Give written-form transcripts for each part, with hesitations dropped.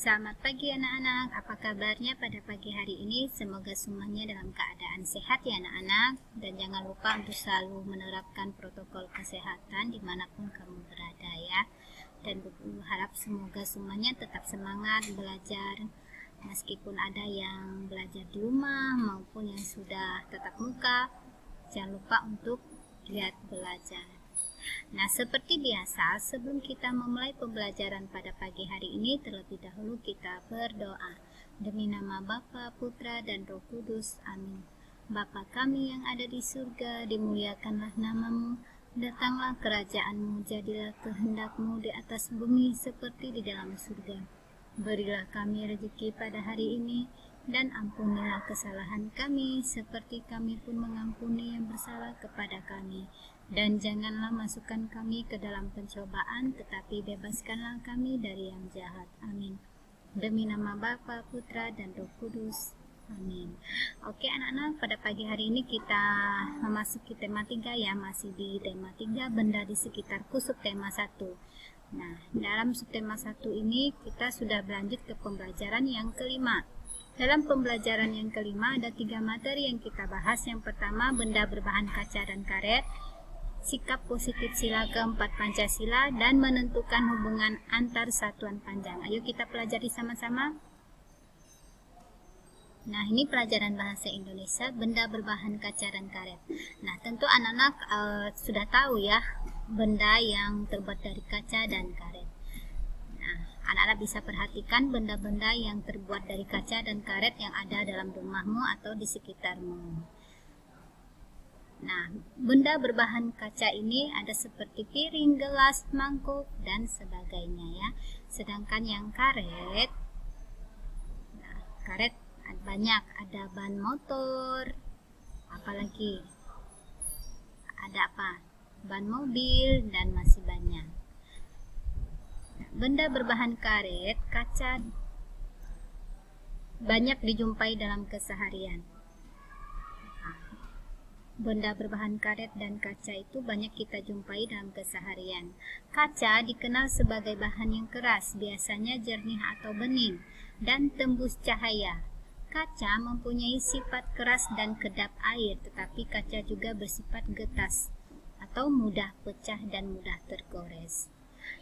Selamat pagi anak-anak, apa kabarnya pada pagi hari ini? Semoga semuanya dalam keadaan sehat ya anak-anak. Dan jangan lupa untuk selalu menerapkan protokol kesehatan dimanapun kamu berada ya. Dan berharap semoga semuanya tetap semangat belajar, meskipun ada yang belajar di rumah maupun yang sudah tatap muka. Jangan lupa untuk giat belajar. Nah, seperti biasa, sebelum kita memulai pembelajaran pada pagi hari ini, terlebih dahulu kita berdoa. Demi nama Bapa, Putra, dan Roh Kudus. Amin. Bapa kami yang ada di surga, dimuliakanlah namamu. Datanglah kerajaanmu, jadilah kehendakmu di atas bumi seperti di dalam surga. Berilah kami rezeki pada hari ini, dan ampunilah kesalahan kami, seperti kami pun mengampuni yang bersalah kepada kami. Dan janganlah masukkan kami ke dalam pencobaan, tetapi bebaskanlah kami dari yang jahat. Amin. Demi nama Bapa, Putra, dan Roh Kudus. Amin. Oke anak-anak, pada pagi hari ini kita memasuki tema 3 ya, masih di tema 3, benda di sekitarku, subtema 1. Nah, dalam subtema 1 ini kita sudah berlanjut ke pembelajaran yang kelima. Dalam pembelajaran yang kelima ada 3 materi yang kita bahas. Yang pertama, benda berbahan kaca dan karet, sikap positif sila keempat Pancasila, dan menentukan hubungan antar satuan panjang. Ayo kita pelajari sama-sama. Nah, ini pelajaran bahasa Indonesia, benda berbahan kaca dan karet. Nah, tentu anak-anak sudah tahu ya, benda yang terbuat dari kaca dan karet. Nah, anak-anak bisa perhatikan benda-benda yang terbuat dari kaca dan karet yang ada dalam rumahmu atau di sekitarmu. Nah, benda berbahan kaca ini ada seperti piring, gelas, mangkuk, dan sebagainya ya. Sedangkan yang karet, nah, karet banyak, ada ban motor, apalagi ada apa? Ban mobil, dan masih banyak. Nah, benda berbahan karet, kaca banyak dijumpai dalam keseharian. Benda berbahan karet dan kaca itu banyak kita jumpai dalam keseharian. Kaca dikenal sebagai bahan yang keras, biasanya jernih atau bening, dan tembus cahaya. Kaca mempunyai sifat keras dan kedap air, tetapi kaca juga bersifat getas atau mudah pecah dan mudah tergores.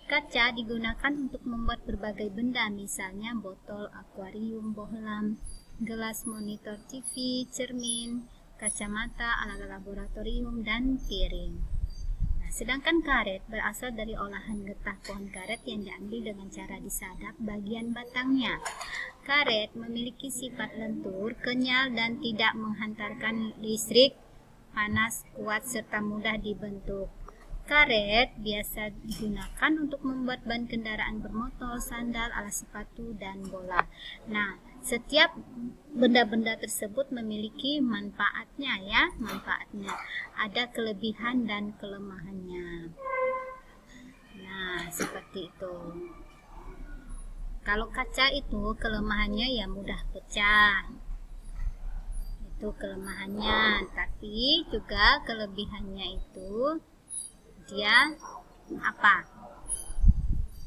Kaca digunakan untuk membuat berbagai benda, misalnya botol, akuarium, bohlam, gelas, monitor TV, cermin, kacamata, alat laboratorium, dan piring. Nah, sedangkan karet berasal dari olahan getah pohon karet yang diambil dengan cara disadap bagian batangnya. Karet memiliki sifat lentur, kenyal, dan tidak menghantarkan listrik, panas, kuat, serta mudah dibentuk. Karet biasa digunakan untuk membuat ban kendaraan bermotor, sandal, alas sepatu, dan bola. Nah, setiap benda-benda tersebut memiliki manfaatnya ya, manfaatnya. Ada kelebihan dan kelemahannya. Nah, seperti itu. Kalau kaca itu kelemahannya ya mudah pecah. Itu kelemahannya, tapi juga kelebihannya itu dia apa?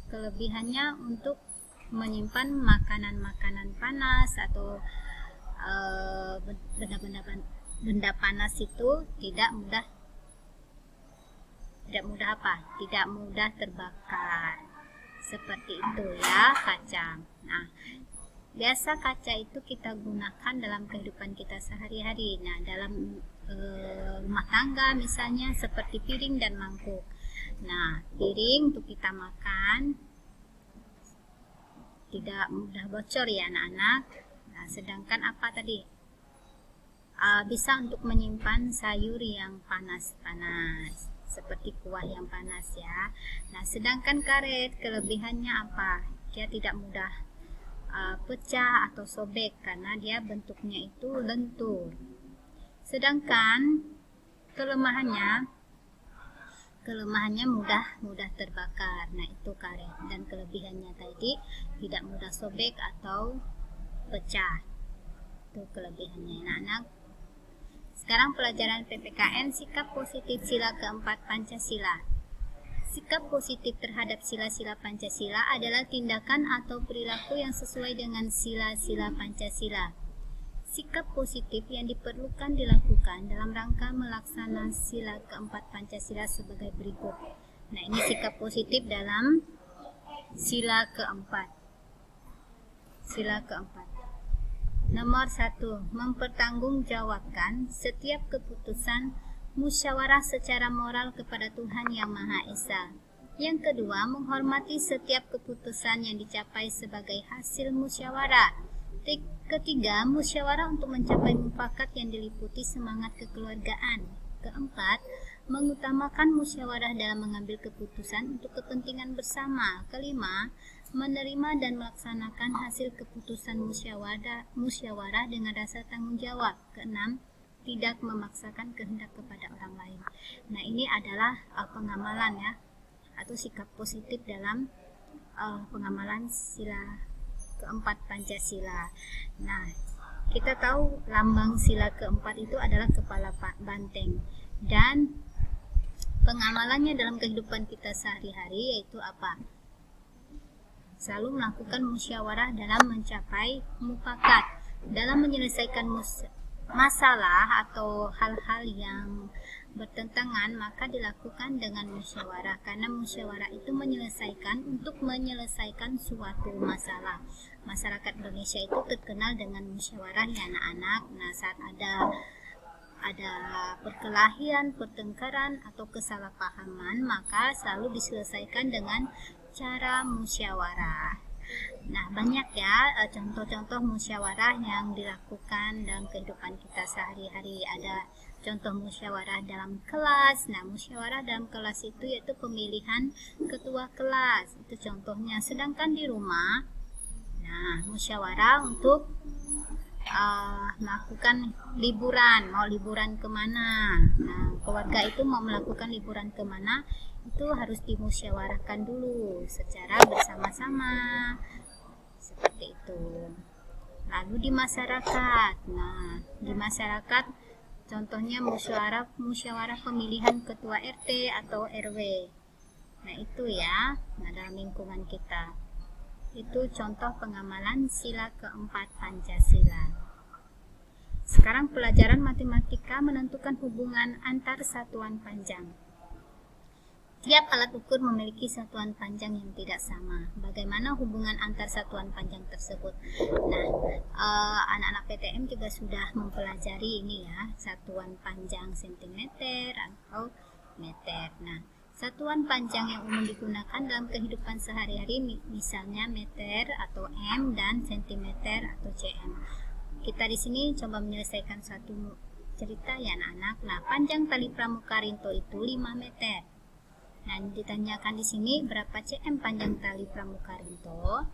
Kelebihannya untuk menyimpan makanan-makanan panas atau benda panas itu tidak mudah apa? Tidak mudah terbakar. Seperti itu ya kaca. Nah, biasa kaca itu kita gunakan dalam kehidupan kita sehari-hari. Nah, dalam rumah tangga misalnya seperti piring dan mangkuk. Nah, piring untuk kita makan tidak mudah bocor ya anak-anak. Nah, sedangkan apa tadi? Bisa untuk menyimpan sayur yang panas-panas, seperti kuah yang panas ya. Nah, sedangkan karet kelebihannya apa? Dia tidak mudah pecah atau sobek karena dia bentuknya itu lentur. Sedangkan kelemahannya mudah terbakar. Nah, itu karet. Dan kelebihannya tadi tidak mudah sobek atau pecah. Itu kelebihannya anak-anak. Sekarang pelajaran PPKN sikap positif sila keempat Pancasila. Sikap positif terhadap sila-sila Pancasila adalah tindakan atau perilaku yang sesuai dengan sila-sila Pancasila. Sikap positif yang diperlukan dilakukan dalam rangka melaksanakan sila keempat Pancasila sebagai berikut. Nah, ini sikap positif dalam sila keempat. Sila keempat. Nomor 1, mempertanggungjawabkan setiap keputusan musyawarah secara moral kepada Tuhan Yang Maha Esa. Yang kedua, menghormati setiap keputusan yang dicapai sebagai hasil musyawarah. Ketiga, musyawarah untuk mencapai mufakat yang diliputi semangat kekeluargaan. Keempat, mengutamakan musyawarah dalam mengambil keputusan untuk kepentingan bersama. Kelima, menerima dan melaksanakan hasil keputusan musyawarah dengan rasa tanggung jawab. Keenam, tidak memaksakan kehendak kepada orang lain. Nah, ini adalah pengamalan ya, atau sikap positif dalam pengamalan sila keempat Pancasila. Nah, kita tahu lambang sila keempat itu adalah kepala banteng, dan pengamalannya dalam kehidupan kita sehari-hari yaitu apa? Selalu melakukan musyawarah dalam mencapai mufakat, dalam menyelesaikan masalah atau hal-hal yang bertentangan, maka dilakukan dengan musyawarah, karena musyawarah itu untuk menyelesaikan suatu masalah. Masyarakat Indonesia itu terkenal dengan musyawarah ya anak-anak. Nah, saat ada perkelahian, pertengkaran atau kesalahpahaman, maka selalu diselesaikan dengan cara musyawarah. Nah, banyak ya contoh-contoh musyawarah yang dilakukan dalam kehidupan kita sehari-hari. Ada contoh musyawarah dalam kelas. Nah, musyawarah dalam kelas itu yaitu pemilihan ketua kelas. Itu contohnya. Sedangkan di rumah, nah, musyawarah untuk melakukan liburan. Mau liburan kemana? Nah, keluarga itu mau melakukan liburan kemana, itu harus dimusyawarahkan dulu secara bersama-sama, seperti itu. Lalu di masyarakat, nah di masyarakat contohnya musyawarah pemilihan ketua RT atau RW. Nah, itu ya, nah, dalam lingkungan kita itu contoh pengamalan sila keempat Pancasila. Sekarang pelajaran matematika menentukan hubungan antar satuan panjang. Tiap alat ukur memiliki satuan panjang yang tidak sama. Bagaimana hubungan antar satuan panjang tersebut? Nah, anak-anak PTM juga sudah mempelajari ini ya, satuan panjang sentimeter atau meter. Nah, satuan panjang yang umum digunakan dalam kehidupan sehari-hari misalnya meter atau m dan sentimeter atau cm. Kita di sini coba menyelesaikan satu cerita ya anak-anak. Nah, panjang tali pramuka Rinto itu 5 meter. Nah, ditanyakan di sini berapa cm panjang tali pramuka Rinto.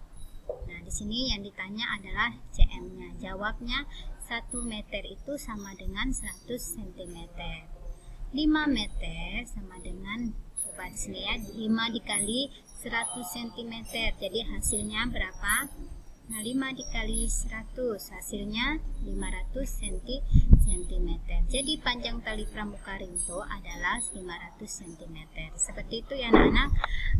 Nah, di sini yang ditanya adalah cm-nya. Jawabnya 1 meter itu sama dengan 100 cm. 5 meter sama dengan, coba di sini ya, 5 dikali 100 cm. Jadi hasilnya berapa? Nah, 5 dikali 100 hasilnya 500 cm. Jadi panjang tali pramuka Rinto adalah 500 cm. Seperti itu ya anak-anak.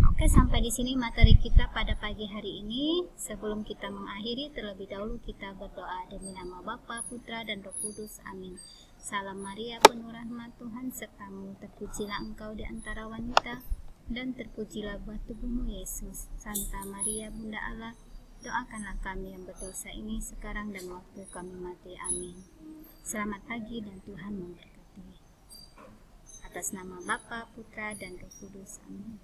Oke, sampai di sini materi kita pada pagi hari ini. Sebelum kita mengakhiri, terlebih dahulu kita berdoa. Demi nama Bapa, Putra, dan Roh Kudus. Amin. Salam Maria, penuh rahmat Tuhan sertamu. Terpujilah engkau di antara wanita, dan terpujilah buah tubuhmu Yesus. Santa Maria, Bunda Allah, doakanlah kami yang berdosa ini sekarang dan waktu kami mati. Amin. Selamat pagi dan Tuhan memberkati. Atas nama Bapa, Putra, dan Roh Kudus. Amin.